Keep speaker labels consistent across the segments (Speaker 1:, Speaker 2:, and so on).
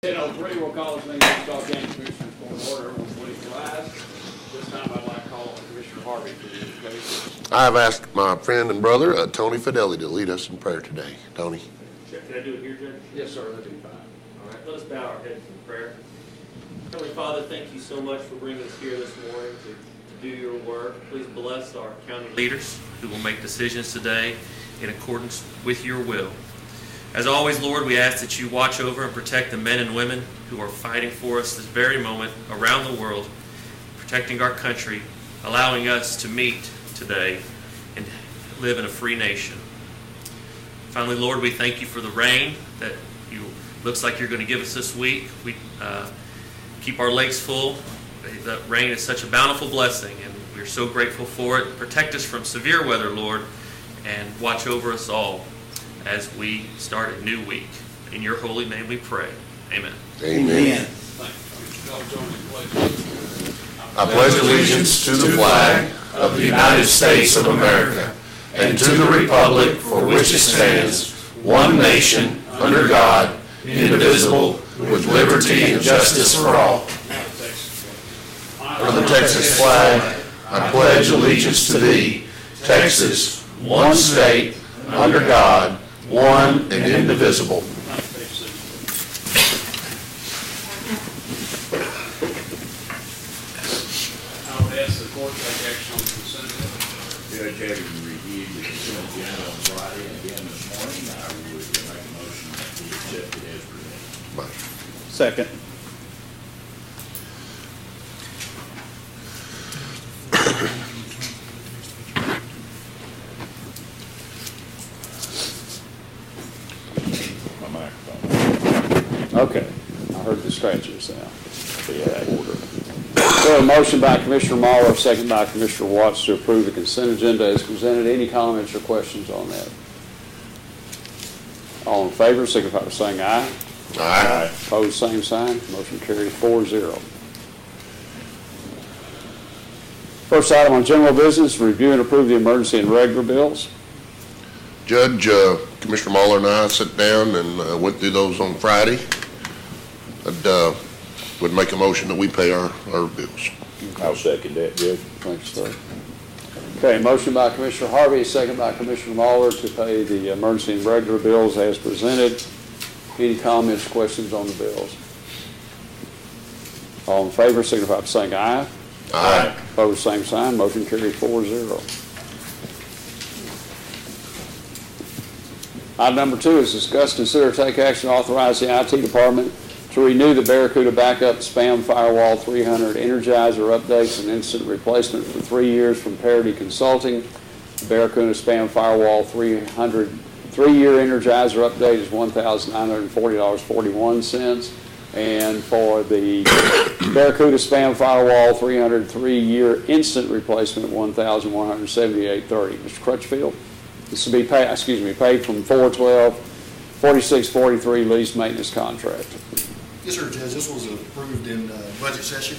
Speaker 1: 10:03, we'll call this meeting of the County Commissioners to order. We'll please rise. This time I'd like to call on Commissioner Harvey for the invocation.
Speaker 2: I've asked my friend and brother, Tony Fidelli, to lead us in prayer today. Tony.
Speaker 3: Can I do it here, Judge?
Speaker 1: Yes, sir, that'd be fine.
Speaker 3: All right, let us bow our heads in prayer. Heavenly Father, thank you so much for bringing us here this morning to do your work. Please bless our county leaders who will make decisions today in accordance with your will. As always, Lord, we ask that you watch over and protect the men and women who are fighting for us this very moment around the world, protecting our country, allowing us to meet today and live in a free nation. Finally, Lord, we thank you for the rain that looks like you're going to give us this week. We keep our lakes full. The rain is such a bountiful blessing, and we're so grateful for it. Protect us from severe weather, Lord, and watch over us all as we start a new week. In your holy name we pray. Amen.
Speaker 2: Amen.
Speaker 1: Thank you.
Speaker 2: I pledge allegiance to the flag of the United States of America and to the republic for which it stands, one nation, under God, indivisible, with liberty and justice for all. For the Texas flag, I pledge allegiance to thee, Texas, one state, under God, one and indivisible.
Speaker 1: I'll ask the court to take action on the consent agenda.
Speaker 4: Judge, having reviewed the consent agenda on Friday and again this morning, I would make a motion that we accept it as presented.
Speaker 5: Second.
Speaker 4: My microphone.
Speaker 5: Okay. I heard the scratches now. Yeah, order. So a motion by Commissioner Mahler, second by Commissioner Watts to approve the consent agenda as presented. Any comments or questions on that? All in favor, signify by saying aye.
Speaker 2: Aye.
Speaker 5: Opposed, same sign. Motion carries 4-0. First item on general business, review and approve the emergency and regular bills.
Speaker 2: Judge, Commissioner Mahler and I sat down and went through those on Friday. And would make a motion that we pay our bills.
Speaker 4: I'll second that, Judge.
Speaker 5: Thanks, sir. Okay, motion by Commissioner Harvey, second by Commissioner Mahler to pay the emergency and regular bills as presented. Any comments, questions on the bills? All in favor, signify by saying aye.
Speaker 2: Aye.
Speaker 5: Opposed, same sign. Motion carries 4-0. Item number 2 is discuss, consider, take action, authorize the IT department to renew the Barracuda Backup Spam Firewall 300 Energizer updates and instant replacement for 3 years from Parity Consulting. The Barracuda Spam Firewall 300 3-year Energizer update is $1,940.41. And for the Barracuda Spam Firewall 300 3-year instant replacement, $1,178.30. Mr. Crutchfield, this will be paid from 4/12/46/43 lease maintenance contract.
Speaker 6: Yes, sir, Judge. This was approved in budget session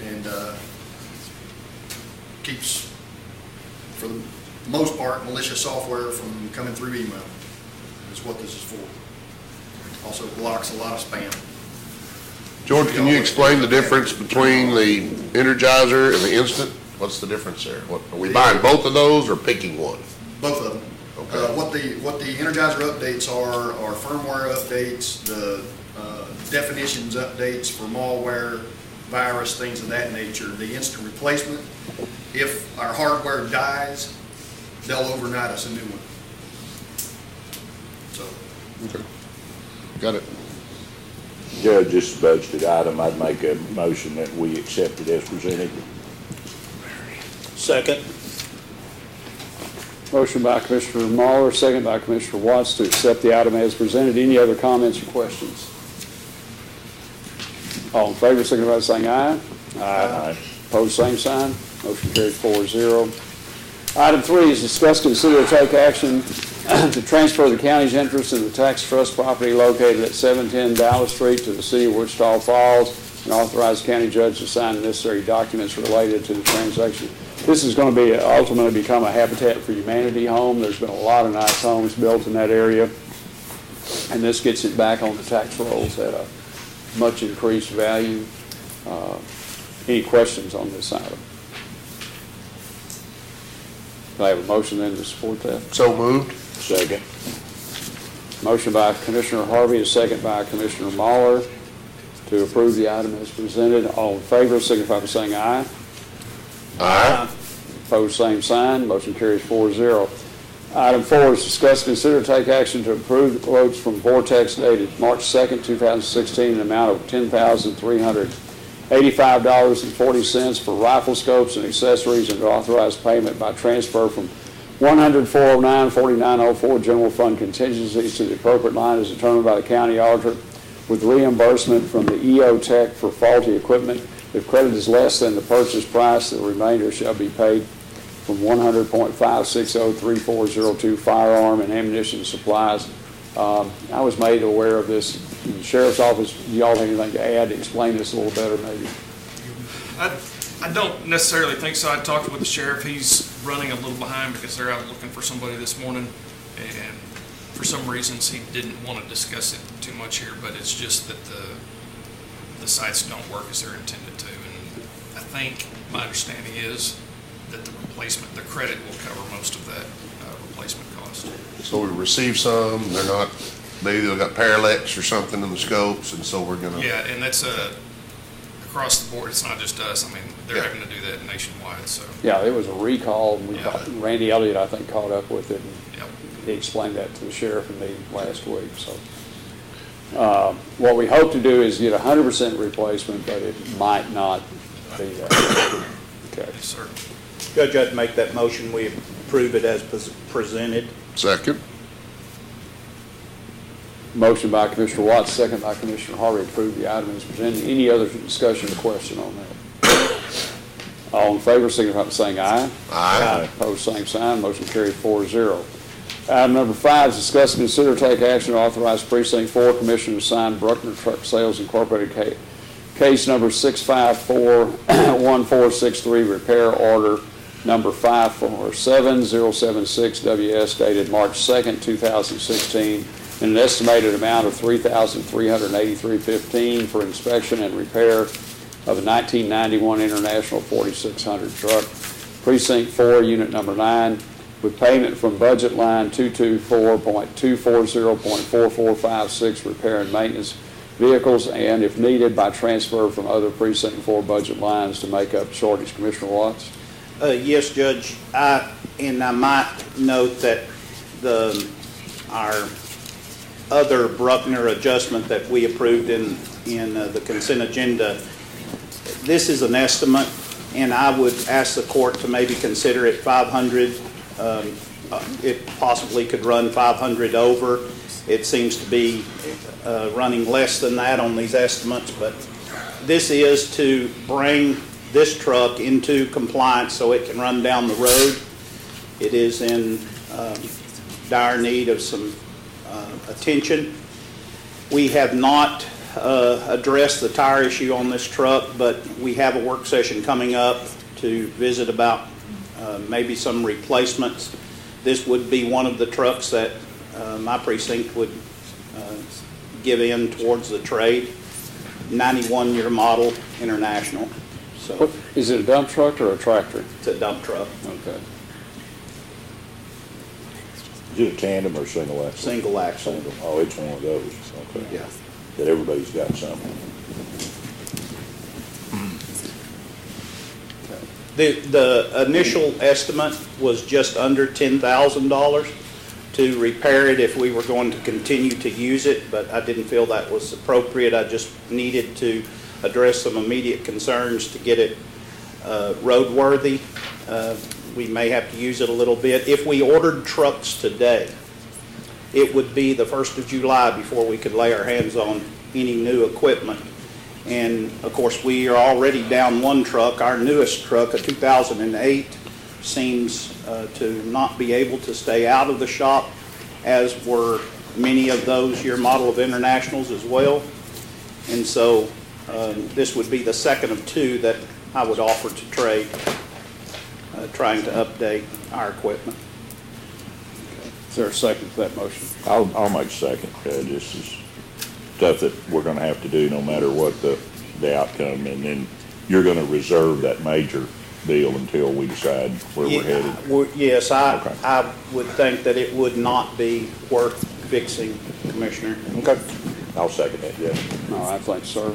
Speaker 6: and keeps, for the most part, malicious software from coming through email is what this is for. Also blocks a lot of spam.
Speaker 2: George, can you explain the difference between the Energizer and the Instant? What's the difference there? Are we buying both of those or picking one?
Speaker 6: Both of them.
Speaker 2: Okay.
Speaker 6: What the Energizer updates are firmware updates, the definitions updates for malware, virus, things of that nature. The instant replacement, if our hardware dies, they'll overnight us a new one. So.
Speaker 2: Okay. Got it.
Speaker 4: Judge, this is a budgeted item. I'd make a motion that we accept it as presented.
Speaker 5: Second. Motion by Commissioner Mahler, second by Commissioner Watts to accept the item as presented. Any other comments or questions? All in favor, signify by saying aye.
Speaker 4: Aye.
Speaker 5: Opposed, same sign. Motion carried 4-0. Item 3 is discuss, consider, take action to transfer the county's interest in the tax trust property located at 710 Dallas Street to the city of Wichita Falls and authorize the county judge to sign the necessary documents related to the transaction. This is going to ultimately become a Habitat for Humanity home. There's been a lot of nice homes built in that area, and this gets it back on the tax rolls at a much increased value. Any questions on this item? Do I have a motion then to support that?
Speaker 2: So moved.
Speaker 7: Second.
Speaker 5: Motion by Commissioner Harvey, a second by Commissioner Mahler to approve the item as presented. All in favor signify by saying aye.
Speaker 2: Aye.
Speaker 5: Opposed, same sign. Motion carries 4-0. Item 4 is discuss, consider, take action to approve the quotes from Vortex dated March 2nd, 2016, in the amount of $10,385.40 for rifle scopes and accessories, and to authorize payment by transfer from 100-409-4904 general fund contingencies to the appropriate line as determined by the county auditor, with reimbursement from the EO Tech for faulty equipment. If credit is less than the purchase price, the remainder shall be paid from 100.5603402 firearm and ammunition supplies. I was made aware of this in the sheriff's office. Do y'all have anything to add to explain this a little better, maybe?
Speaker 8: I don't necessarily think so. I talked with the sheriff. He's running a little behind because they're out looking for somebody this morning, and for some reasons he didn't want to discuss it too much here, but it's just that the sites don't work as they're intended to. And I think my understanding is that the replacement, the credit will cover most of that replacement cost.
Speaker 2: So we received some, they're not, maybe they got parallax or something in the scopes, and so we're gonna.
Speaker 8: Yeah, and that's across the board. It's not just us. I mean, they're
Speaker 2: Yeah.
Speaker 8: having to do that nationwide, so.
Speaker 5: Yeah, it was a recall. And
Speaker 8: Yeah.
Speaker 5: Randy Elliott, I think, caught up with it. And
Speaker 8: Yep.
Speaker 5: he explained that to the sheriff in the meeting last week. So what we hope to do is get 100% replacement, but it might not be that. Okay.
Speaker 8: Yes, sir.
Speaker 7: Judge, I'd make that motion, we approve it as presented.
Speaker 2: Second.
Speaker 5: Motion by Commissioner Watts, second by Commissioner Harvey, approve the item as presented. Any other discussion or question on that? All in favor, signify by saying aye.
Speaker 2: Aye.
Speaker 5: Opposed, same sign. Motion carried 4-0. Item number 5 is discuss and consider take action to authorize Precinct 4 Commissioner to sign Bruckner Truck Sales Incorporated case number 6541463, repair order number 547076WS dated March 2nd, 2016, in an estimated amount of $3,383.15 for inspection and repair of a 1991 International 4600 truck, Precinct 4, Unit Number 9, with payment from budget line 224.240.4456, repair and maintenance vehicles, and if needed, by transfer from other Precinct 4 budget lines to make up shortage. Commissioner Watts?
Speaker 7: Yes, Judge, I might note that our other Bruckner adjustment that we approved in the consent agenda, this is an estimate, and I would ask the court to maybe consider it 500. It possibly could run 500 over. It seems to be running less than that on these estimates, but this is to bring this truck into compliance so it can run down the road. It is in dire need of some attention. We have not addressed the tire issue on this truck, but we have a work session coming up to visit about maybe some replacements. This would be one of the trucks that my precinct would give in towards the trade. 91-year model, International. So
Speaker 5: Is it a dump truck or a tractor?
Speaker 7: it's a dump truck,
Speaker 5: Okay.
Speaker 9: Is it a tandem or single axle?
Speaker 7: single axle.
Speaker 9: Single. Oh, it's one of those. Okay.
Speaker 7: Yeah.
Speaker 9: That everybody's got something.
Speaker 7: The initial estimate was just under $10,000 to repair it if we were going to continue to use it, but I didn't feel that was appropriate. I just needed to address some immediate concerns to get it roadworthy. We may have to use it a little bit. If we ordered trucks today, it would be the 1st of July before we could lay our hands on any new equipment. And of course, we are already down one truck. Our newest truck, a 2008, seems to not be able to stay out of the shop, as were many of those year model of Internationals as well. And so this would be the second of two that I would offer to trade, trying to update our equipment.
Speaker 5: Is there a second to that motion?
Speaker 9: I'll make a second. This is stuff that we're gonna have to do no matter what the outcome, and then you're gonna reserve that major deal until we decide where we're headed.
Speaker 7: Yes,
Speaker 9: Okay.
Speaker 7: I would think that it would not be worth fixing, Commissioner.
Speaker 9: Okay. I'll second that, yes.
Speaker 5: All right, thanks, sir.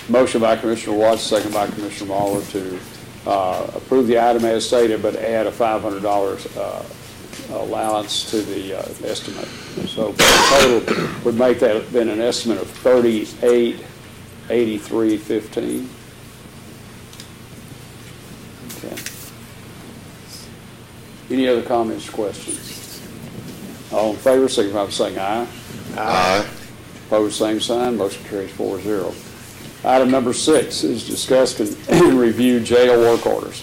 Speaker 5: Motion by Commissioner Watts, second by Commissioner Muller to approve the item as stated, but add a $500 allowance to the estimate. So total would make that then an estimate of $38,8315. Okay. Any other comments or questions? All in favor, signify by saying aye.
Speaker 2: Aye.
Speaker 5: Opposed, same sign. Motion carries 4-0. Item number 6 is discuss and review jail work orders.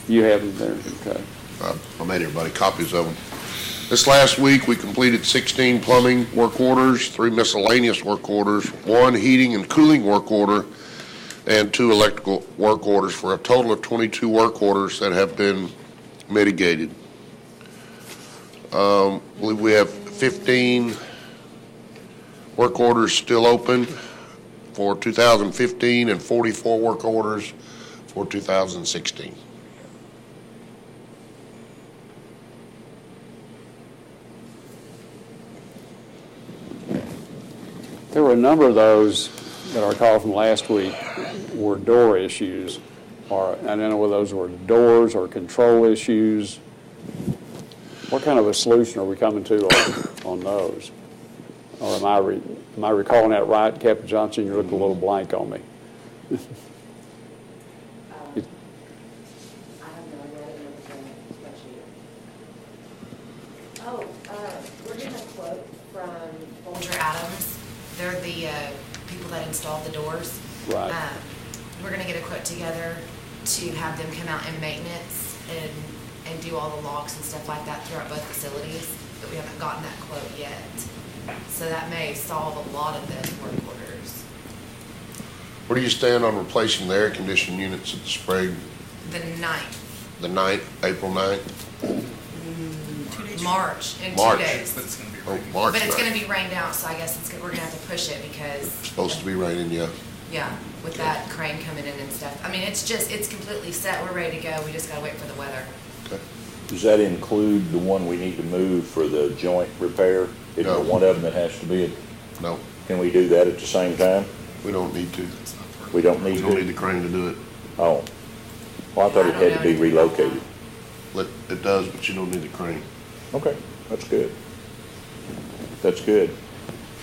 Speaker 5: You have them there, okay.
Speaker 2: I made everybody copies of them. This last week, we completed 16 plumbing work orders, 3 miscellaneous work orders, 1 heating and cooling work order, and 2 electrical work orders for a total of 22 work orders that have been mitigated. I believe we have 15 work orders still open for 2015 and 44 work orders for 2016.
Speaker 5: There were a number of those that I recall from last week were door issues, or I don't know whether those were doors or control issues. What kind of a solution are we coming to on those? Or am I recalling that right, Captain Johnson? You look a little blank on me.
Speaker 10: I have no idea. We're getting a quote from Folger Adams. They're the people that installed the doors.
Speaker 5: Right.
Speaker 10: We're going to get a quote together to have them come out and maintenance and do all the locks and stuff like that throughout both facilities, but we haven't gotten that quote yet. So that may solve a lot of the work orders.
Speaker 2: Where do you stand on replacing the air conditioning units at the Sprague?
Speaker 10: The 9th,
Speaker 2: The 9th, April 9th?
Speaker 10: March, in 2
Speaker 2: March.
Speaker 10: days.
Speaker 8: But it's gonna be
Speaker 2: Oh, March,
Speaker 10: But it's
Speaker 2: right.
Speaker 10: going to be rained out, so I guess we're going to have to push it because,
Speaker 2: Supposed to be raining, yeah.
Speaker 10: yeah, with that crane coming in and stuff. I mean, it's completely set. We're ready to go. We just got to wait for the weather.
Speaker 2: Okay.
Speaker 9: Does that include the one we need to move for the joint repair? Is there
Speaker 2: No.
Speaker 9: one of them that has to be,
Speaker 2: No,
Speaker 9: can we do that at the same time?
Speaker 2: we don't need to.
Speaker 9: We don't
Speaker 2: We
Speaker 9: need
Speaker 2: don't need
Speaker 9: to?
Speaker 2: the crane to do it.
Speaker 9: Oh. Well, I thought it had to be relocated.
Speaker 2: It does, but you don't need the crane.
Speaker 9: Okay, that's good. That's good.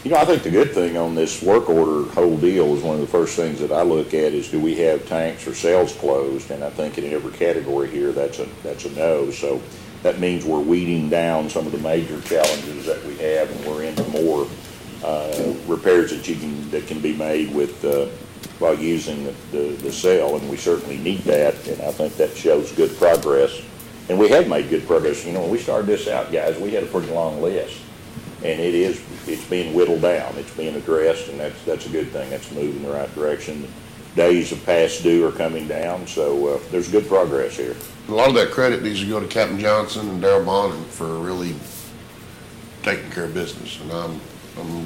Speaker 9: You know, I think the good thing on this work order whole deal is one of the first things that I look at is do we have tanks or cells closed? And I think in every category here, that's a no. So that means we're weeding down some of the major challenges that we have, and we're into more repairs that can be made with while using the cell, and we certainly need that. And I think that shows good progress. And we have made good progress. You know, when we started this out, guys, we had a pretty long list. And it's being whittled down, it's being addressed, and that's a good thing, that's moving in the right direction. Days of past due are coming down, so there's good progress here.
Speaker 2: A lot of that credit needs to go to Captain Johnson and Darrell Bonham for really taking care of business, and I'm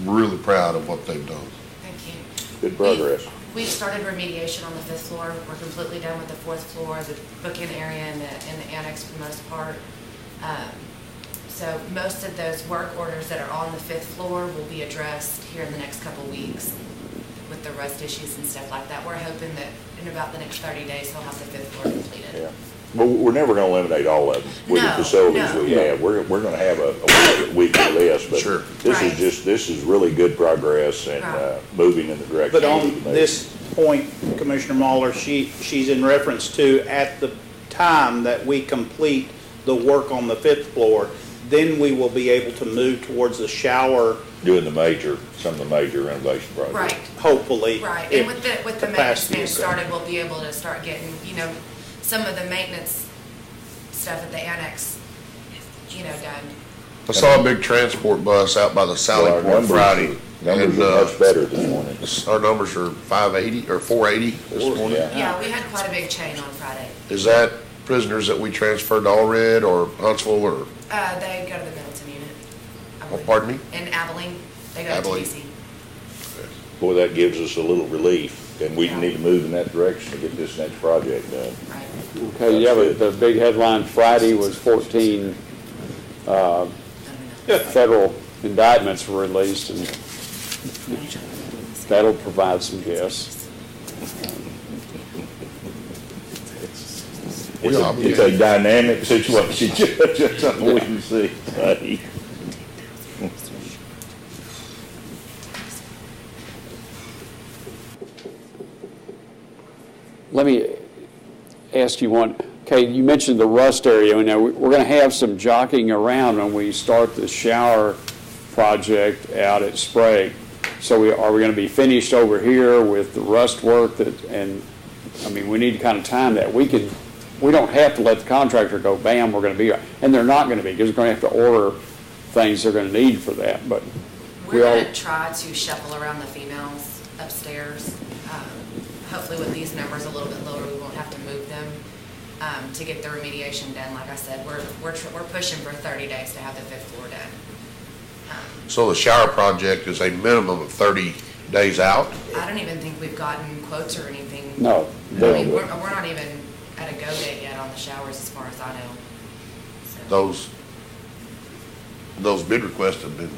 Speaker 2: really proud of what they've done.
Speaker 10: Thank you.
Speaker 9: Good progress.
Speaker 10: We've started remediation on the 5th floor. We're completely done with the 4th floor, the bookend area and the annex for the most part. So most of those work orders that are on the 5th floor will be addressed here in the next couple weeks with the rust issues and stuff like that. We're hoping that in about the next 30 days, we'll have the 5th floor completed.
Speaker 9: Yeah. Well, we're never gonna eliminate all of them with the
Speaker 10: No,
Speaker 9: facilities
Speaker 10: no.
Speaker 9: we have. We're gonna have a weekly list, but
Speaker 2: Sure.
Speaker 10: Right.
Speaker 9: this is really good progress and
Speaker 10: Right.
Speaker 9: moving in the direction.
Speaker 7: But
Speaker 9: we
Speaker 7: on
Speaker 9: need to move.
Speaker 7: this point, Commissioner Muller, she's in reference to at the time that we complete the work on the 5th floor, then we will be able to move towards the shower,
Speaker 9: Doing some of the major renovation projects.
Speaker 10: Right,
Speaker 7: hopefully.
Speaker 10: right.
Speaker 7: if
Speaker 10: And with the maintenance
Speaker 7: capacity
Speaker 10: man
Speaker 7: is there.
Speaker 10: started, we'll be able to start getting, some of the maintenance stuff at the annex, done.
Speaker 2: I saw a big transport bus out by the Sally
Speaker 9: Well, our
Speaker 2: Port Friday.
Speaker 9: Numbers
Speaker 2: and,
Speaker 9: are much better this morning.
Speaker 2: Our numbers are 580 or 480 this morning.
Speaker 10: Yeah, we had quite a big chain on Friday.
Speaker 2: Is that
Speaker 11: prisoners that we transferred to Allred or Huntsville or,
Speaker 10: They go to the Middleton unit. I believe.
Speaker 11: pardon me?
Speaker 10: In Abilene, they go to
Speaker 11: Abilene.
Speaker 10: TBC.
Speaker 9: Boy, that gives us a little relief, and we need to move in that direction to get this next project done.
Speaker 10: Right.
Speaker 5: Okay, yeah, but the big headline Friday was 14 federal indictments were released, and that'll provide some gas.
Speaker 9: It's a dynamic situation, just something we can see.
Speaker 5: Let me ask you one. Okay, you mentioned the rust area. Now, we're going to have some jockeying around when we start the shower project out at Sprague. So are we going to be finished over here with the rust work we need to kind of time that. We don't have to let the contractor go, bam, we're going to be, and they're not going to be, because we're going to have to order things they're going to need for that, but
Speaker 10: We're going to try to shuffle around the females upstairs. Hopefully with these numbers a little bit lower, we won't have to move them to get the remediation done. Like I said, we're pushing for 30 days to have the fifth floor done.
Speaker 11: So the shower project is a minimum of 30 days out?
Speaker 10: I don't even think we've gotten quotes or anything.
Speaker 5: no.
Speaker 10: I mean, we're not even at a go date yet on the showers as far as I know. So-
Speaker 11: Those bid requests have been,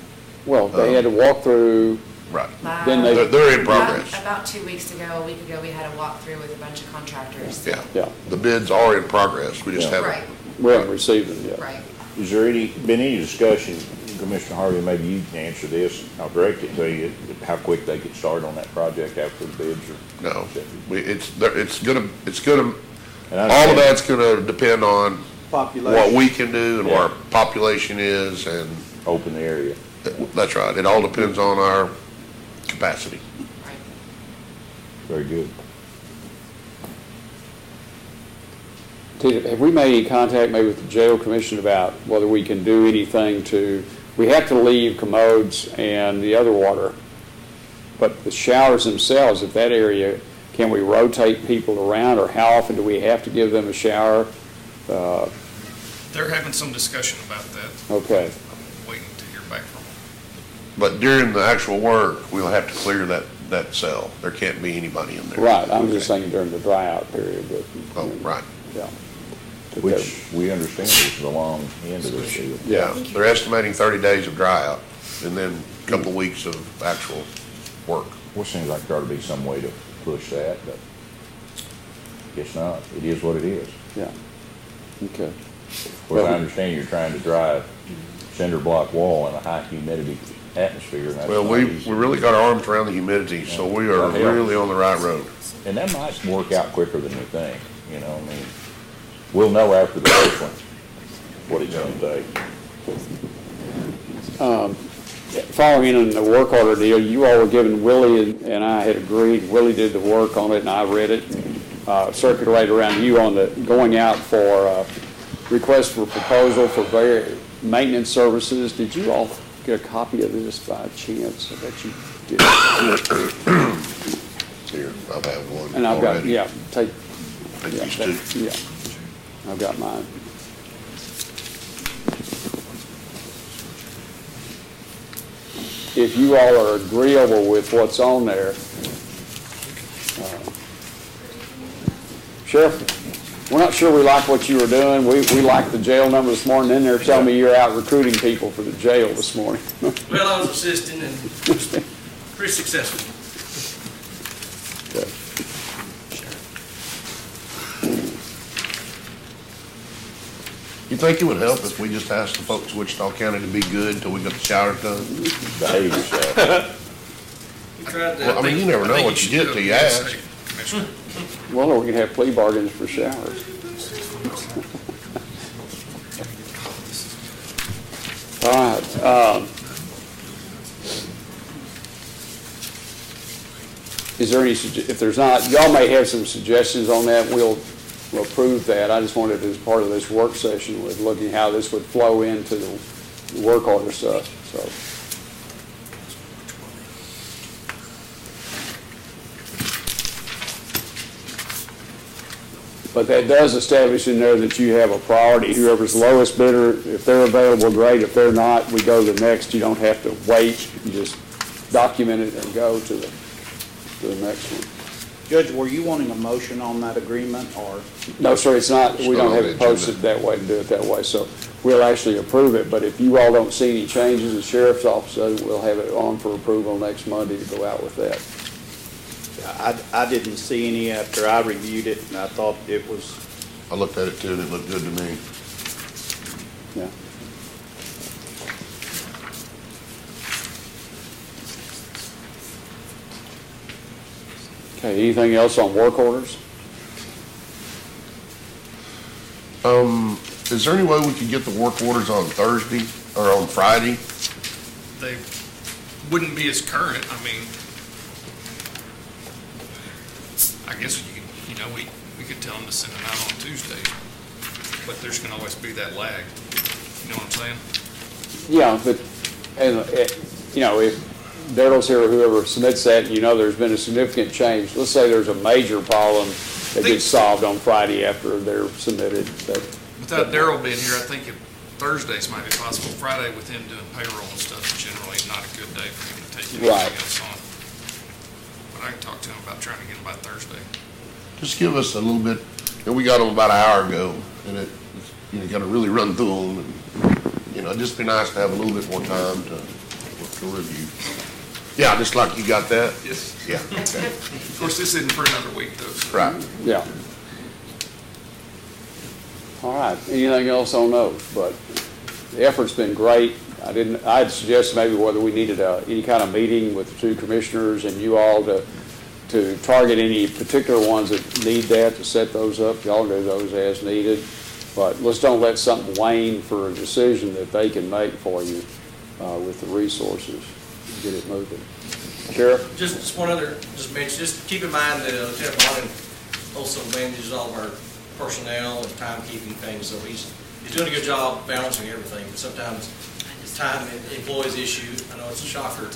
Speaker 5: Well, they had to walk through,
Speaker 11: right.
Speaker 5: Then they-
Speaker 11: They're in progress.
Speaker 10: About 2 weeks ago, a week ago, we had a walkthrough with a bunch of contractors.
Speaker 11: Yeah.
Speaker 5: yeah,
Speaker 11: The bids are in progress. We just
Speaker 5: Yeah.
Speaker 10: Right,
Speaker 11: haven't.
Speaker 5: we haven't received them yet.
Speaker 10: right.
Speaker 9: Is there been any discussion, Commissioner Harvey, maybe you can answer this, I'll direct it to you, how quick they could start on that project after the bids are?
Speaker 11: No. It's gonna,
Speaker 9: And I
Speaker 11: all of
Speaker 9: understand-
Speaker 11: that's gonna depend on
Speaker 7: Population.
Speaker 11: what we can do and what our
Speaker 9: Yeah.
Speaker 11: population is, and
Speaker 9: Open the area.
Speaker 11: that's right. It all depends on our capacity.
Speaker 10: Right.
Speaker 9: Very good.
Speaker 5: Have we made any contact maybe with the jail commission about whether we can do anything we have to leave commodes and the other water, but the showers themselves, if that area, can we rotate people around, or how often do we have to give them a shower?
Speaker 8: They're having some discussion about that.
Speaker 5: Okay,
Speaker 8: I'm waiting to hear back from them.
Speaker 11: But during the actual work, we'll have to clear that cell. There can't be anybody in there.
Speaker 5: right, I'm just
Speaker 11: Okay.
Speaker 5: thinking during the dry out period, but.
Speaker 11: Oh, right.
Speaker 5: Yeah.
Speaker 9: Which we understand is the long end of this deal.
Speaker 11: Yeah, they're estimating 30 days of dry out and then a couple of weeks of actual work.
Speaker 9: Well, it seems like there ought to be some way to push that, but guess not. It is what it is.
Speaker 5: Yeah, okay.
Speaker 9: Of course, I understand you're trying to dry cinder block wall in a high humidity atmosphere, and that's
Speaker 11: Well,
Speaker 9: not
Speaker 11: we
Speaker 9: easy.
Speaker 11: really got our arms around the humidity, so we are
Speaker 9: That helps.
Speaker 11: really on the right road.
Speaker 9: And that might work out quicker than we think, we'll know after the first one what it's gonna take.
Speaker 5: Following in the work order deal, you all were giving Willie, and I had agreed, Willie did the work on it, and I read it, circulated around you on the, going out for request for proposal for maintenance services. Did you all get a copy of this by chance? I bet you did.
Speaker 11: Here, I've had one
Speaker 5: And I've got,
Speaker 11: already.
Speaker 5: yeah, take,
Speaker 11: Take
Speaker 5: yeah,
Speaker 11: these
Speaker 5: that-
Speaker 11: two.
Speaker 5: yeah, I've got mine. If you all are agreeable with what's on there, Sheriff, we're not sure we like what you were doing. We like the jail number this morning. Then they're telling me you're out recruiting people for the jail this morning.
Speaker 12: Well, I was assisting and it was pretty successful.
Speaker 5: Okay.
Speaker 11: You think it would help if we just asked the folks of Wichita County to be good until we got the showers done?
Speaker 9: Behave yourself.
Speaker 12: We tried to.
Speaker 11: Well, I mean, you never know what you get till you ask.
Speaker 5: Well, or we can have plea bargains for showers. All right. Is there any, if there's not, y'all may have some suggestions on that, we'll approve that. I just wanted, as part of this work session, with looking how this would flow into the work order stuff, so. But that does establish in there that you have a priority. Whoever's lowest bidder, if they're available, great. If they're not, we go to the next. You don't have to wait. You just document it and go to the next one.
Speaker 7: Judge, were you wanting a motion on that agreement, or?
Speaker 5: No, sir, it's not. We don't have it
Speaker 11: It's not on the
Speaker 5: posted that way to do it that way. So we'll actually approve it. But if you all don't see any changes, the sheriff's office does, we'll have it on for approval next Monday to go out with that.
Speaker 7: I didn't see any after I reviewed it, and I thought it was,
Speaker 11: I looked at it too, and it looked good to me.
Speaker 5: Yeah. Okay, anything else on work orders?
Speaker 11: Is there any way we could get the work orders on Thursday or on Friday?
Speaker 8: They wouldn't be as current. I mean, I guess we could tell them to send them out on Tuesday, but there's gonna always be that lag. You know what I'm saying?
Speaker 5: Yeah, but, you know, if Daryl's here or whoever submits that, and you know there's been a significant change, let's say there's a major problem that gets solved on Friday after they're submitted.
Speaker 8: Without Daryl being here, I think Thursdays might be possible. Friday with him doing payroll and stuff is generally not a good day for him to take anything
Speaker 5: Right.
Speaker 8: else on. But I can talk to him about trying to get him by Thursday.
Speaker 11: Just give us a little bit, and we got them about an hour ago, and you gotta really run through them, and, it'd just be nice to have a little bit more time to review. Yeah, just like you got that?
Speaker 8: Yes.
Speaker 11: Yeah, okay,
Speaker 8: Of course, this isn't for another week though. So.
Speaker 11: right.
Speaker 5: Yeah. All right, anything else on those? But the effort's been great. I'd suggest maybe whether we needed any kind of meeting with the two commissioners and you all to target any particular ones that need that, to set those up. Y'all do those as needed. But let's don't let something wane for a decision that they can make for you with the resources. Get it moving. Sheriff?
Speaker 12: Just one other, just keep in mind that Lieutenant Martin also manages all of our personnel and timekeeping things, so he's doing a good job balancing everything, but sometimes time employees issue, I know it's a shocker,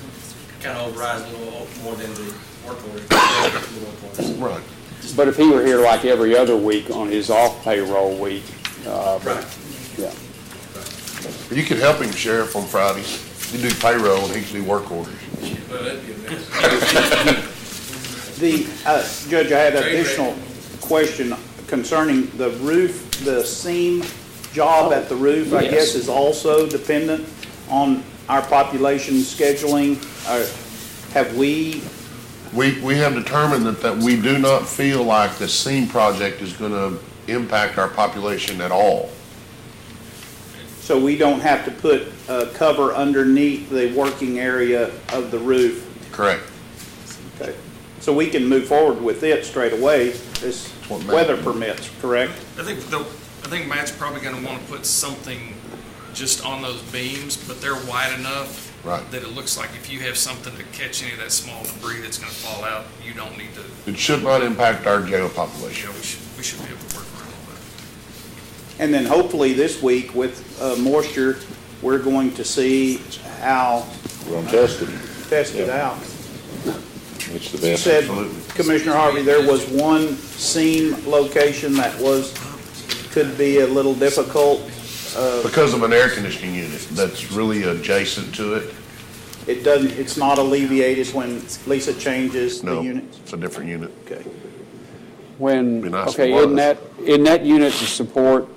Speaker 12: kind of overrides a little more than the work order.
Speaker 11: Right.
Speaker 5: But if he were here like every other week on his off payroll week,
Speaker 12: Right.
Speaker 5: yeah.
Speaker 11: You could help him, Sheriff, on Friday. You do payroll, and he can do work orders.
Speaker 12: Well, that'd be a mess.
Speaker 7: Judge, I had an additional question concerning the roof, the seam job at the roof, I
Speaker 5: Yes.
Speaker 7: guess, is also dependent on our population scheduling. Have we,
Speaker 11: We have determined that we do not feel like the SEAM project is gonna impact our population at all.
Speaker 7: so we don't have to put a cover underneath the working area of the roof?
Speaker 11: Correct.
Speaker 7: Okay. So we can move forward with it straight away as
Speaker 11: what Matt-
Speaker 7: weather permits, correct?
Speaker 8: I think Matt's probably going to want to put something just on those beams, but they're wide enough
Speaker 11: Right.
Speaker 8: that it looks like if you have something to catch any of that small debris that's going to fall out, you don't need to.
Speaker 11: It should not impact our jail population.
Speaker 8: Yeah, we should be able to work around it.
Speaker 7: And then hopefully this week with moisture, we're going to see how
Speaker 9: We're gonna test it.
Speaker 7: test it out.
Speaker 9: It's the
Speaker 7: You
Speaker 9: best.
Speaker 7: said, Commissioner Harvey, there was one seam location that could be a little difficult.
Speaker 11: Because of an air conditioning unit that's really adjacent to it.
Speaker 7: It's not alleviated when Lisa changes the
Speaker 11: No,
Speaker 7: unit?
Speaker 11: it's a different unit.
Speaker 7: Okay.
Speaker 5: When,
Speaker 11: Be nice if
Speaker 5: okay,
Speaker 11: it
Speaker 5: isn't that unit to support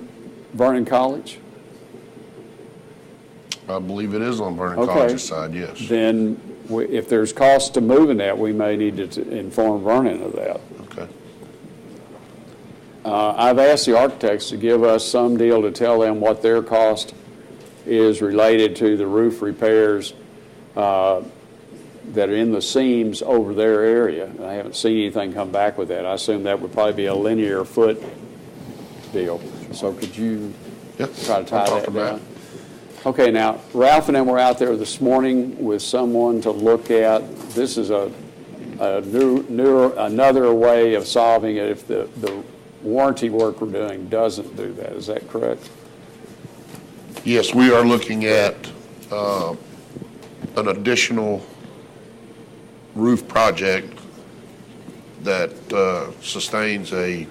Speaker 5: Vernon College?
Speaker 11: I believe it is on Vernon
Speaker 5: Okay.
Speaker 11: College's side, yes.
Speaker 5: Then if there's cost to moving that, we may need to inform Vernon of that.
Speaker 11: Okay.
Speaker 5: I've asked the architects to give us some deal to tell them what their cost is related to the roof repairs that are in the seams over their area. I haven't seen anything come back with that. I assume that would probably be a linear foot deal. So could you
Speaker 11: Yep.
Speaker 5: try to tie
Speaker 11: I'll talk
Speaker 5: that
Speaker 11: to Matt.
Speaker 5: down? Okay, now, Ralph and I were out there this morning with someone to look at, this is another way of solving it if the warranty work we're doing doesn't do that. Is that correct?
Speaker 11: Yes, we are looking at an additional roof project that sustains a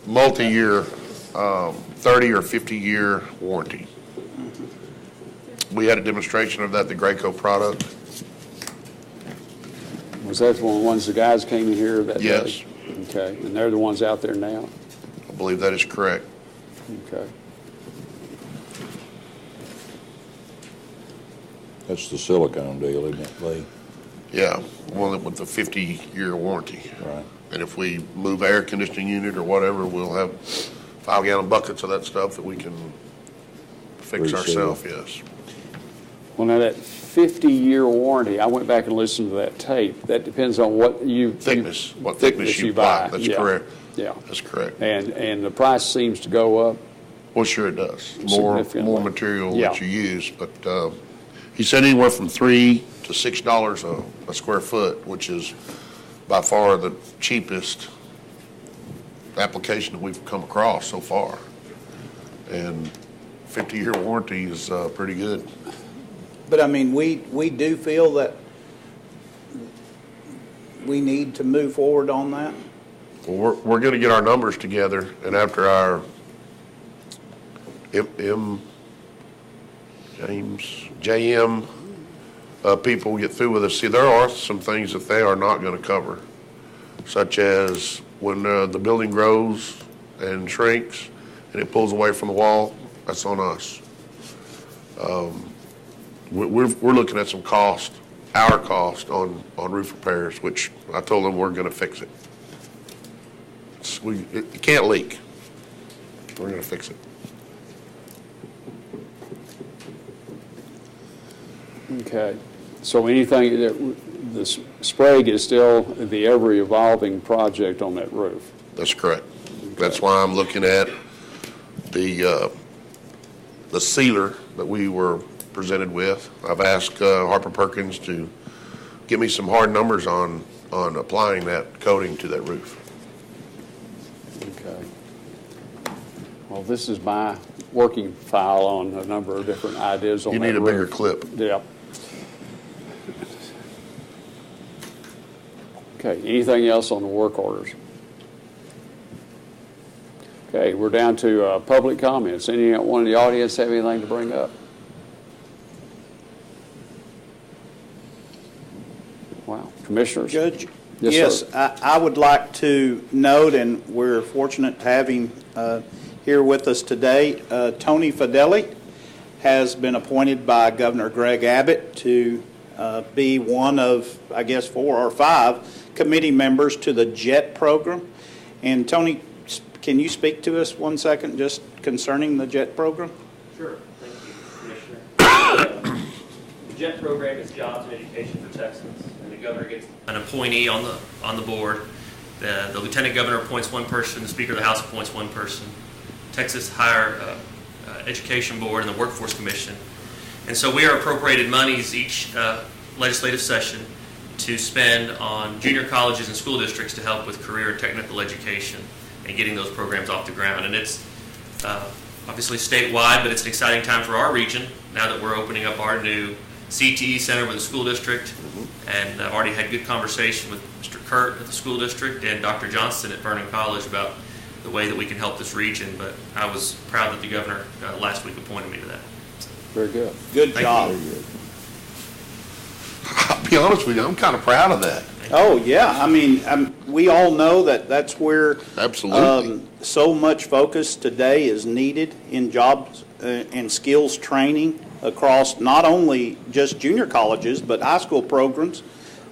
Speaker 11: multi-year, 30 or 50-year warranty. We had a demonstration of that, the Graco product.
Speaker 5: Was that one of the ones the guys came in here that day?
Speaker 11: Yes.
Speaker 5: Okay, and they're the ones out there now?
Speaker 11: I believe that is correct.
Speaker 5: Okay.
Speaker 9: That's the silicone deal, isn't it, Lee?
Speaker 11: Yeah, one with the 50-year warranty.
Speaker 9: Right.
Speaker 11: And if we move air conditioning unit or whatever, we'll have 5-gallon buckets of that stuff that we can fix
Speaker 9: Reseal.
Speaker 11: ourselves, yes.
Speaker 5: Well, now that 50-year warranty, I went back and listened to that tape. That depends on what you...
Speaker 11: Thickness, what thickness you buy. That's
Speaker 5: Yeah.
Speaker 11: correct.
Speaker 5: Yeah.
Speaker 11: That's correct.
Speaker 5: And the price seems to go up.
Speaker 11: Well, sure it does. More
Speaker 5: Significantly.
Speaker 11: material
Speaker 5: Yeah.
Speaker 11: that you use, but he said anywhere from $3 to $6 a square foot, which is by far the cheapest application that we've come across so far. And 50-year warranty is pretty good.
Speaker 7: But I mean, we do feel that we need to move forward on that.
Speaker 11: Well, we're going to get our numbers together, and after our JM people get through with us, see, there are some things that they are not going to cover, such as when the building grows and shrinks and it pulls away from the wall, that's on us. We're looking at some cost, our cost on roof repairs, which I told them we're going to fix it. It can't leak. We're going to fix it.
Speaker 5: Okay. So anything, the Sprague is still the ever-evolving project on that roof?
Speaker 11: That's correct. That's why I'm looking at the sealer that we were presented with. I've asked Harper Perkins to give me some hard numbers on applying that coating to that roof.
Speaker 5: Okay. Well, this is my working file on a number of different ideas on that
Speaker 11: You need a
Speaker 5: roof.
Speaker 11: bigger clip.
Speaker 5: Yeah. Okay, anything else on the work orders? Okay, we're down to public comments. Anyone in the audience have anything to bring up? Wow, commissioners?
Speaker 7: Judge?
Speaker 5: Yes, sir.
Speaker 7: I would like to note, and we're fortunate to have him here with us today, Tony Fedeli has been appointed by Governor Greg Abbott to be one of, I guess, 4 or 5 committee members to the JET program. And Tony, can you speak to us 1 second just concerning the JET program?
Speaker 3: Sure. Thank you, Commissioner. The JET program is Jobs and Education for Texans, and the governor gets an appointee on the board. The lieutenant governor appoints one person, the Speaker of the House appoints one person. Texas Higher Education Board and the Workforce Commission. And so we are appropriated monies each legislative session to spend on junior colleges and school districts to help with career and technical education and getting those programs off the ground. And it's obviously statewide, but it's an exciting time for our region now that we're opening up our new CTE center with the school district. And I've already had good conversation with Mr. Kurt at the school district and Dr. Johnston at Vernon College about the way that we can help this region. But I was proud that the governor last week appointed me to that.
Speaker 5: Very good.
Speaker 7: Good job.
Speaker 5: Very good.
Speaker 11: I'll be honest with you, I'm kind of proud of that.
Speaker 7: Oh, yeah. I mean, we all know that that's where
Speaker 11: Absolutely.
Speaker 7: so much focus today is needed in jobs and skills training across not only just junior colleges, but high school programs.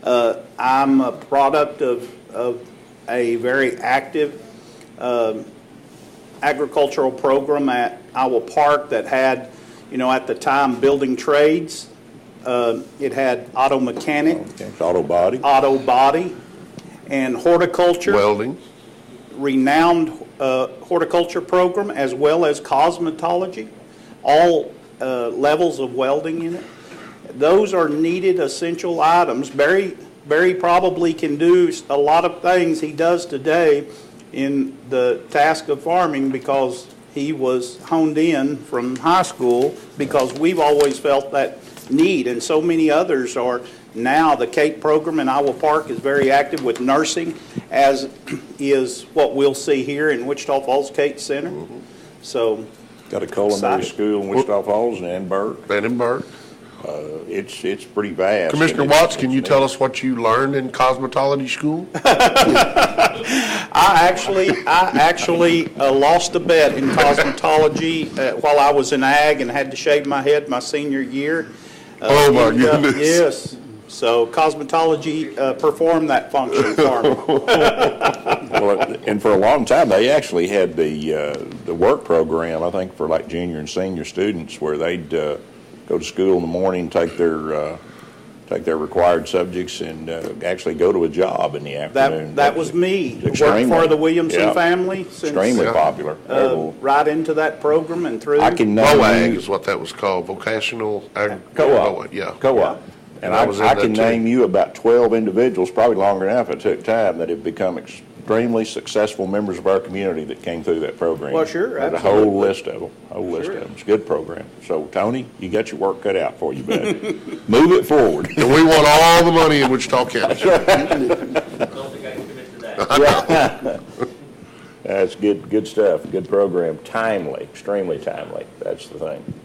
Speaker 7: I'm a product of a very active agricultural program at Iowa Park that had, at the time, building trades. It had auto mechanic,
Speaker 9: Auto body.
Speaker 7: and horticulture.
Speaker 11: Welding.
Speaker 7: Renowned horticulture program, as well as cosmetology, all levels of welding in it. Those are needed essential items. Barry probably can do a lot of things he does today in the task of farming because he was honed in from high school, because we've always felt that need, and so many others are now. The CAPE program in Iowa Park is very active with nursing, as is what we'll see here in Wichita Falls CAPE Center. So,
Speaker 9: Got a culinary
Speaker 7: excited.
Speaker 9: school in Wichita Falls and Annenberg.
Speaker 11: Vandenberg.
Speaker 9: It's pretty vast.
Speaker 11: Commissioner
Speaker 9: and it's-
Speaker 11: Watts, can you tell us what you learned in cosmetology school?
Speaker 7: I actually lost a bet in cosmetology while I was in ag and had to shave my head my senior year.
Speaker 11: Oh, my goodness.
Speaker 7: Yes. So cosmetology performed that function for me.
Speaker 9: Well, and for a long time, they actually had the work program, I think, for like junior and senior students, where they'd go to school in the morning, take their required subjects, and actually go to a job in the afternoon.
Speaker 7: That was me. Worked
Speaker 9: Extremely.
Speaker 7: for the Williamson
Speaker 9: Yeah.
Speaker 7: family since
Speaker 9: Extremely popular.
Speaker 7: right into that program and through.
Speaker 9: I can name
Speaker 11: VOAG
Speaker 9: you-
Speaker 11: is what that was called, vocational
Speaker 9: Co-op.
Speaker 11: Yeah.
Speaker 9: Co-op. And
Speaker 11: I was in
Speaker 9: I
Speaker 11: that
Speaker 9: can
Speaker 11: too.
Speaker 9: name you about 12 individuals, probably longer than that if it took time, that have become extremely successful members of our community that came through that program.
Speaker 7: Well, sure,
Speaker 9: There's
Speaker 7: absolutely.
Speaker 9: a whole list of them, It's a good program. So, Tony, you got your work cut out for you, bud. Move it forward.
Speaker 11: And we want all the money in Wichita County.
Speaker 3: I don't think I can commit to that.
Speaker 9: That's good stuff, good program, timely, extremely timely. That's the thing.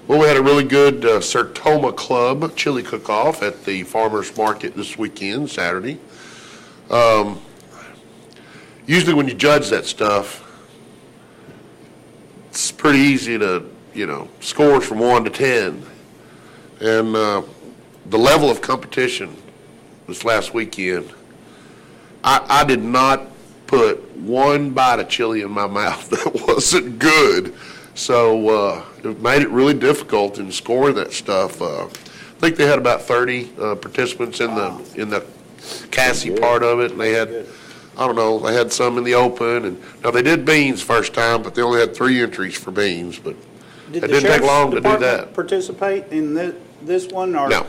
Speaker 11: Well, we had a really good Sertoma Club chili cook-off at the Farmers Market this weekend, Saturday. Usually when you judge that stuff, it's pretty easy to, scores from 1 to 10. And the level of competition this last weekend, I did not put one bite of chili in my mouth that wasn't good. So it made it really difficult in scoring that stuff. I think they had about 30 participants in the Cassie part of it, and they had, I don't know, they had some in the open, and now they did beans first time, but they only had 3 entries for beans, but
Speaker 7: Did
Speaker 11: it
Speaker 7: the
Speaker 11: didn't take
Speaker 7: Sheriff's
Speaker 11: long to do
Speaker 7: Department
Speaker 11: that.
Speaker 7: participate in this one? Or
Speaker 11: No.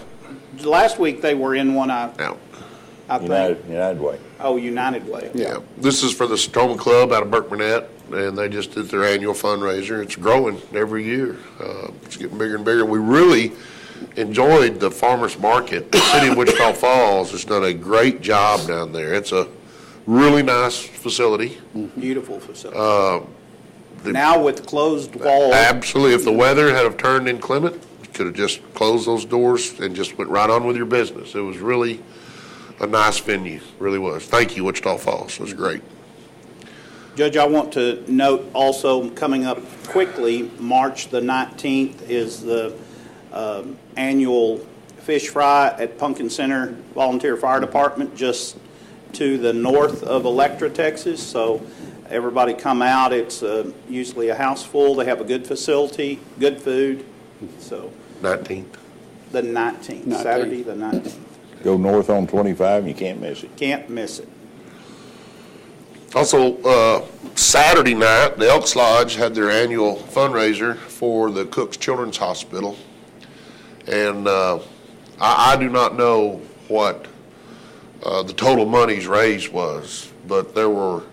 Speaker 7: Last week they were in one, I
Speaker 11: No.
Speaker 7: think.
Speaker 9: United Way.
Speaker 7: Oh, United Way.
Speaker 11: Yeah. This is for the Sertoma Club out of Burke Burnett, and they just did their annual fundraiser. It's growing every year. It's getting bigger and bigger. We really enjoyed the farmers market. The city of Wichita Falls has done a great job down there. It's a really nice facility.
Speaker 7: Beautiful facility. Now with closed walls.
Speaker 11: Absolutely. If the weather had have turned inclement, you could have just closed those doors and just went right on with your business. It was really a nice venue, really was. Thank you, Wichita Falls. It was great.
Speaker 7: Judge, I want to note also coming up quickly, March the 19th is the annual fish fry at Pumpkin Center Volunteer Fire Department, just to the north of Electra, Texas. So everybody come out. It's usually a house full. They have a good facility, good food. So
Speaker 11: 19th.
Speaker 7: the 19th, Saturday the 19th.
Speaker 9: Go north on 25 and you can't miss it.
Speaker 7: Can't miss it.
Speaker 11: Also, Saturday night, the Elks Lodge had their annual fundraiser for the Cook's Children's Hospital. And I do not know what the total monies raised was, but there were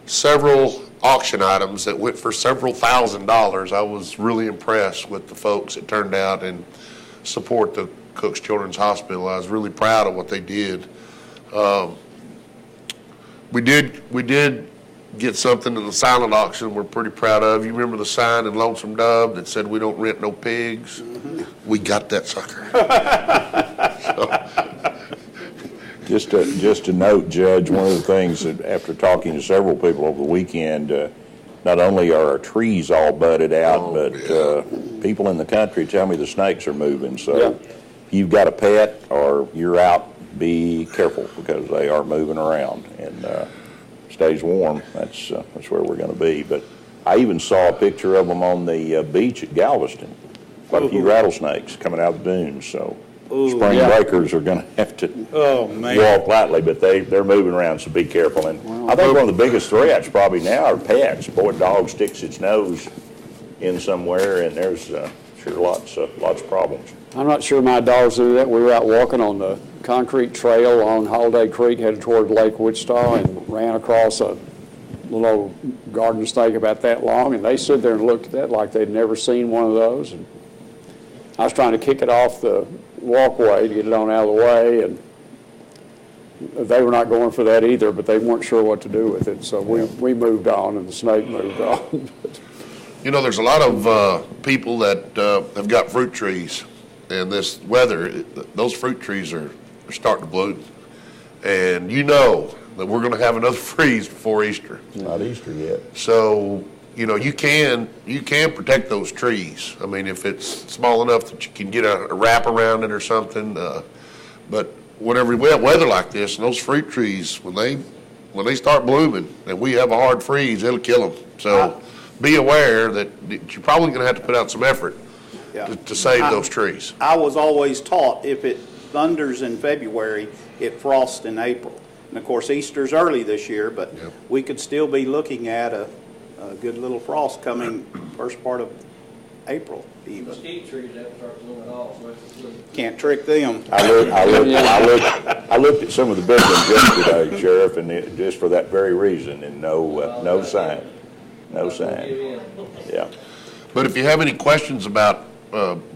Speaker 11: several auction items that went for several $1,000s. I was really impressed with the folks that turned out and support the Cook's Children's Hospital. I was really proud of what they did. We did get something in the silent auction we're pretty proud of. You remember the sign in Lonesome Dove that said we don't rent no pigs? Mm-hmm. We got that sucker.
Speaker 9: Just to note, Judge, one of the things that after talking to several people over the weekend, not only are our trees all budded out, but people in the country tell me the snakes are moving. So if you've got a pet or you're out, be careful because they are moving around, and stays warm. That's where we're going to be. But I even saw a picture of them on the beach at Galveston. Quite a few rattlesnakes coming out of the dunes. So spring breakers are going to have to walk lightly, but they're moving around. So be careful. And I think one of the biggest threats probably now are pets. Boy, a dog sticks its nose in somewhere, and there's sure lots of problems.
Speaker 5: I'm not sure my dogs do that. We were out walking on the concrete trail along Holiday Creek headed toward Lake Wichita and ran across a little old garden snake about that long, and they stood there and looked at that like they'd never seen one of those. And I was trying to kick it off the walkway to get it on out of the way, and they were not going for that either, but they weren't sure what to do with it. So we moved on, and the snake moved on.
Speaker 11: You know, there's a lot of people that have got fruit trees, and this weather, those fruit trees are starting to bloom. And you know that we're going to have another freeze before Easter.
Speaker 9: Not Easter yet.
Speaker 11: So, you know, you can protect those trees. I mean, if it's small enough that you can get a wrap around it or something. But whenever we have weather like this, and those fruit trees, when they start blooming and we have a hard freeze, it'll kill them. So be aware that you're probably going to have to put out some effort to save those trees.
Speaker 7: I was always taught if it thunders in February, it frosts in April. And of course, Easter's early this year, but we could still be looking at a good little frost coming first part of April even.
Speaker 12: Mesquite trees have to start blooming off, so it's
Speaker 7: Can't trick them.
Speaker 9: I looked at some of the big ones yesterday, Sheriff, and just for that very reason, and no sign. No sign. Yeah.
Speaker 11: But if you have any questions about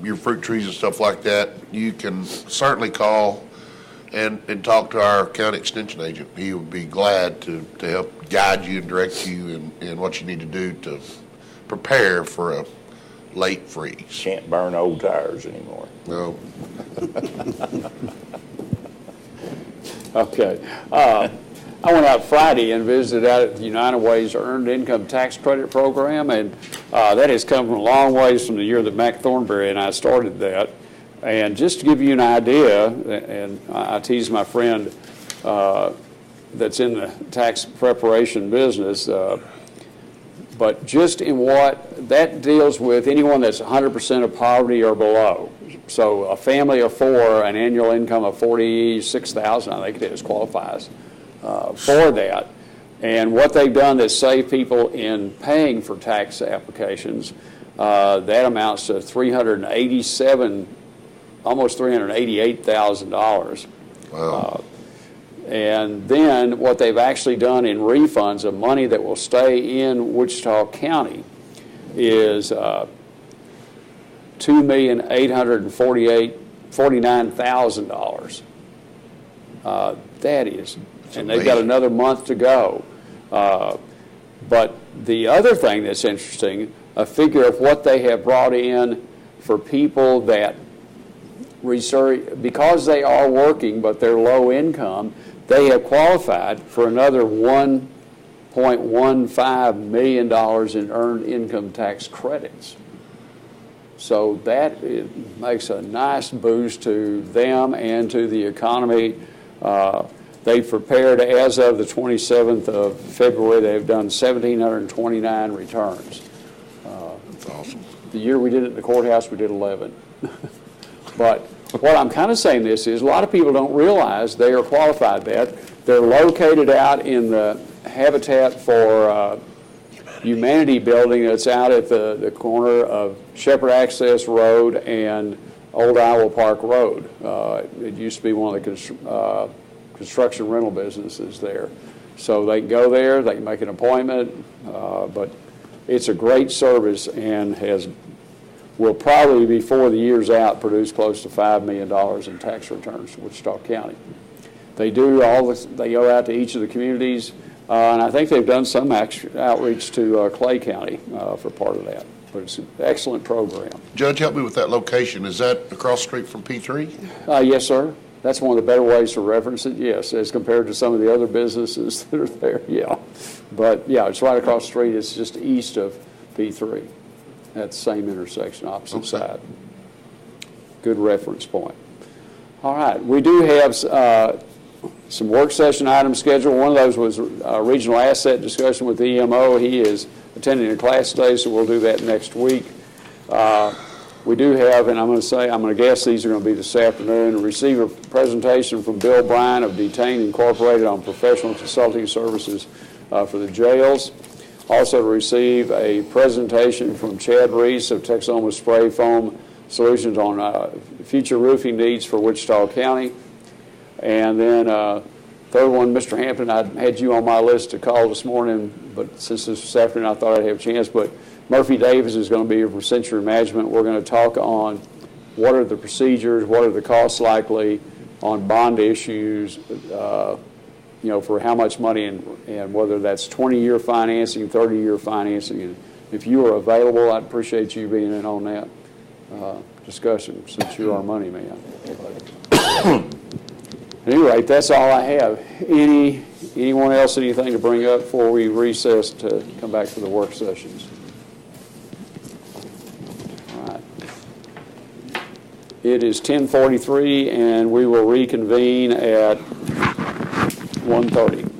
Speaker 11: your fruit trees and stuff like that, you can certainly call and talk to our county extension agent. He would be glad to help guide you and direct you in what you need to do to prepare for a late freeze.
Speaker 9: Can't burn old tires anymore.
Speaker 11: No.
Speaker 5: Okay. I went out Friday and visited out at the United Way's Earned Income Tax Credit Program, and that has come from a long ways from the year that Mac Thornberry and I started that. And just to give you an idea, and I tease my friend that's in the tax preparation business, but just in what that deals with anyone that's 100% of poverty or below. So a family of four, an annual income of $46,000, I think it is, qualifies for that. And what they've done to save people in paying for tax applications, that amounts to almost $388,000.
Speaker 11: Wow.
Speaker 5: And then what they've actually done in refunds of money that will stay in Wichita County is $2,849,000. That is, and they've got another month to go. But the other thing that's interesting, a figure of what they have brought in for people that because they are working but they're low income, they have qualified for another $1.15 million in earned income tax credits. So that makes a nice boost to them and to the economy. They've prepared, as of the 27th of February, they've done 1,729 returns.
Speaker 11: That's awesome.
Speaker 5: The year we did it in the courthouse, we did 11. But what I'm kind of saying this is a lot of people don't realize they are qualified that. They're located out in the Habitat for Humanity building that's out at the corner of Shepherd Access Road and Old Iowa Park Road. It used to be one of the construction rental businesses there. So they can go there, they can make an appointment, but it's a great service and will probably, before the year's out, produce close to $5 million in tax returns to Wichita County. They do all this, they go out to each of the communities, and I think they've done some outreach to Clay County for part of that. But it's an excellent program.
Speaker 11: Judge, help me with that location. Is that across the street from P3?
Speaker 5: Yes, sir. That's one of the better ways to reference it, yes, as compared to some of the other businesses that are there, yeah. But, yeah, it's right across the street. It's just east of P3 at the same intersection, opposite side. Good reference point. All right, we do have some work session items scheduled. One of those was a regional asset discussion with the EMO. He is attending a class today, so we'll do that next week. We do have, and I'm going to guess these are going to be this afternoon, receive a presentation from Bill Bryan of Detain Incorporated on professional consulting services for the jails. Also to receive a presentation from Chad Reese of Texoma Spray Foam Solutions on future roofing needs for Wichita County. And then third one, Mr. Hampton, I had you on my list to call this morning, but since this afternoon I thought I'd have a chance. But Murphy Davis is going to be here for Century Management. We're going to talk on what are the procedures, what are the costs likely on bond issues, for how much money and whether that's 20-year financing, 30-year financing. And if you are available, I'd appreciate you being in on that discussion since you're our money man. At any rate, that's all I have. Anyone else anything to bring up before we recess to come back to the work sessions? All right. It is 10:43 and we will reconvene at 1:30.